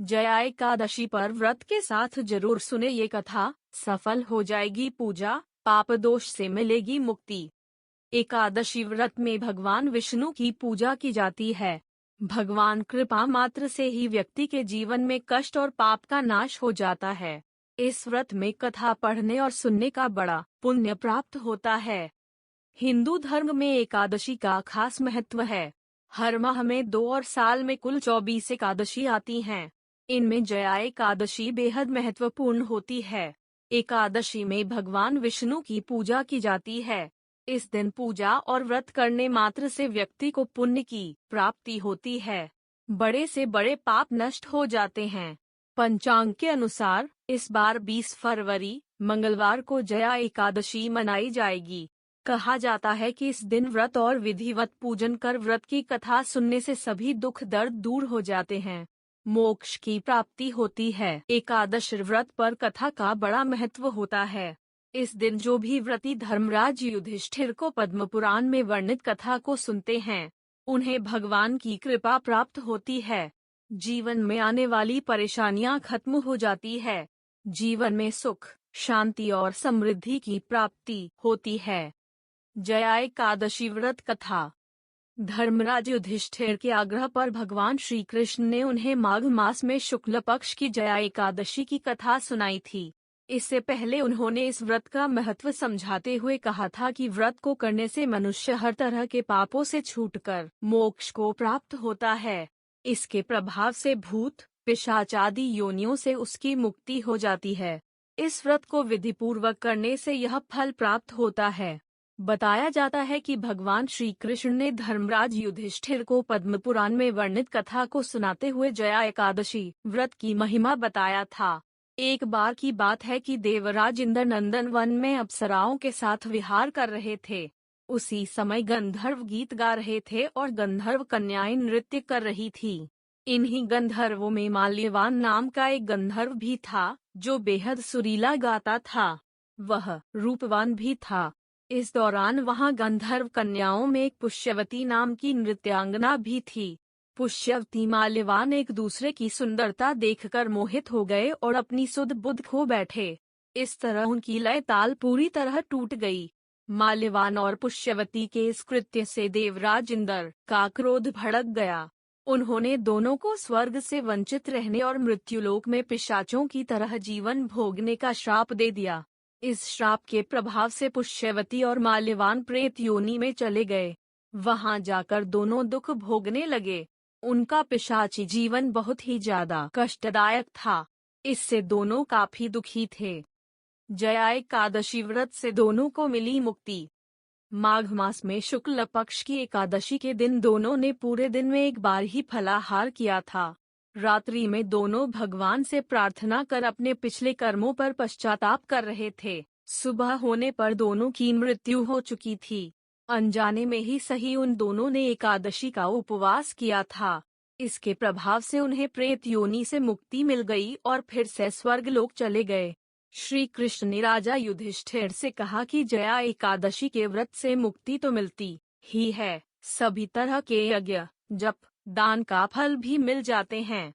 जया एकादशी पर व्रत के साथ जरूर सुने ये कथा। सफल हो जाएगी पूजा, पाप दोष से मिलेगी मुक्ति। एकादशी व्रत में भगवान विष्णु की पूजा की जाती है। भगवान कृपा मात्र से ही व्यक्ति के जीवन में कष्ट और पाप का नाश हो जाता है। इस व्रत में कथा पढ़ने और सुनने का बड़ा पुण्य प्राप्त होता है। हिंदू धर्म में एकादशी का खास महत्व है। हर माह में 2 और साल में कुल 24 एकादशी आती हैं। इनमें जया एकादशी बेहद महत्वपूर्ण होती है। एकादशी में भगवान विष्णु की पूजा की जाती है। इस दिन पूजा और व्रत करने मात्र से व्यक्ति को पुण्य की प्राप्ति होती है। बड़े से बड़े पाप नष्ट हो जाते हैं। पंचांग के अनुसार इस बार 20 फरवरी मंगलवार को जया एकादशी मनाई जाएगी। कहा जाता है कि इस दिन व्रत और विधिवत पूजन कर व्रत की कथा सुनने से सभी दुख दर्द दूर हो जाते हैं, मोक्ष की प्राप्ति होती है। एकादश व्रत पर कथा का बड़ा महत्व होता है। इस दिन जो भी व्रती धर्मराज युधिष्ठिर को पद्म पुराण में वर्णित कथा को सुनते हैं, उन्हें भगवान की कृपा प्राप्त होती है। जीवन में आने वाली परेशानियां खत्म हो जाती है। जीवन में सुख, शांति और समृद्धि की प्राप्ति होती है। जया एकादशी व्रत कथा। धर्मराज युधिष्ठिर के आग्रह पर भगवान श्री कृष्ण ने उन्हें माघ मास में शुक्ल पक्ष की जया एकादशी की कथा सुनाई थी। इससे पहले उन्होंने इस व्रत का महत्व समझाते हुए कहा था कि व्रत को करने से मनुष्य हर तरह के पापों से छूटकर मोक्ष को प्राप्त होता है। इसके प्रभाव से भूत, पिशाच आदि योनियों से उसकी मुक्ति हो जाती है। इस व्रत को विधिपूर्वक करने से यह फल प्राप्त होता है। बताया जाता है कि भगवान श्री कृष्ण ने धर्मराज युधिष्ठिर को पद्म पुराण में वर्णित कथा को सुनाते हुए जया एकादशी व्रत की महिमा बताया था। एक बार की बात है कि देवराज इंद्र नंदन वन में अप्सराओं के साथ विहार कर रहे थे। उसी समय गंधर्व गीत गा रहे थे और गंधर्व कन्याएं नृत्य कर रही थी। इन्हीं गंधर्वों में माल्यवान नाम का एक गंधर्व भी था, जो बेहद सुरीला गाता था। वह रूपवान भी था। इस दौरान वहां गंधर्व कन्याओं में एक पुष्यवती नाम की नृत्यांगना भी थी। पुष्यवती माल्यवान एक दूसरे की सुंदरता देखकर मोहित हो गए और अपनी सुध बुध खो बैठे। इस तरह उनकी लय ताल पूरी तरह टूट गई। माल्यवान और पुष्यवती के इस कृत्य से देवराज इंद्र का क्रोध भड़क गया। उन्होंने दोनों को स्वर्ग से वंचित रहने और मृत्युलोक में पिशाचों की तरह जीवन भोगने का श्राप दे दिया। इस श्राप के प्रभाव से पुष्यवती और माल्यवान प्रेत योनि में चले गए। वहां जाकर दोनों दुख भोगने लगे। उनका पिशाची जीवन बहुत ही ज्यादा कष्टदायक था। इससे दोनों काफी दुखी थे। जया एकादशी व्रत से दोनों को मिली मुक्ति। माघ मास में शुक्ल पक्ष की एकादशी के दिन दोनों ने पूरे दिन में एक बार ही फलाहार किया था। रात्रि में दोनों भगवान से प्रार्थना कर अपने पिछले कर्मों पर पश्चाताप कर रहे थे। सुबह होने पर दोनों की मृत्यु हो चुकी थी। अनजाने में ही सही उन दोनों ने एकादशी का उपवास किया था। इसके प्रभाव से उन्हें प्रेत योनि से मुक्ति मिल गई और फिर से स्वर्गलोक चले गए। श्री कृष्ण ने राजा युधिष्ठिर से कहा कि जया एकादशी के व्रत से मुक्ति तो मिलती ही है, सभी तरह के यज्ञ, जप, दान का फल भी मिल जाते हैं।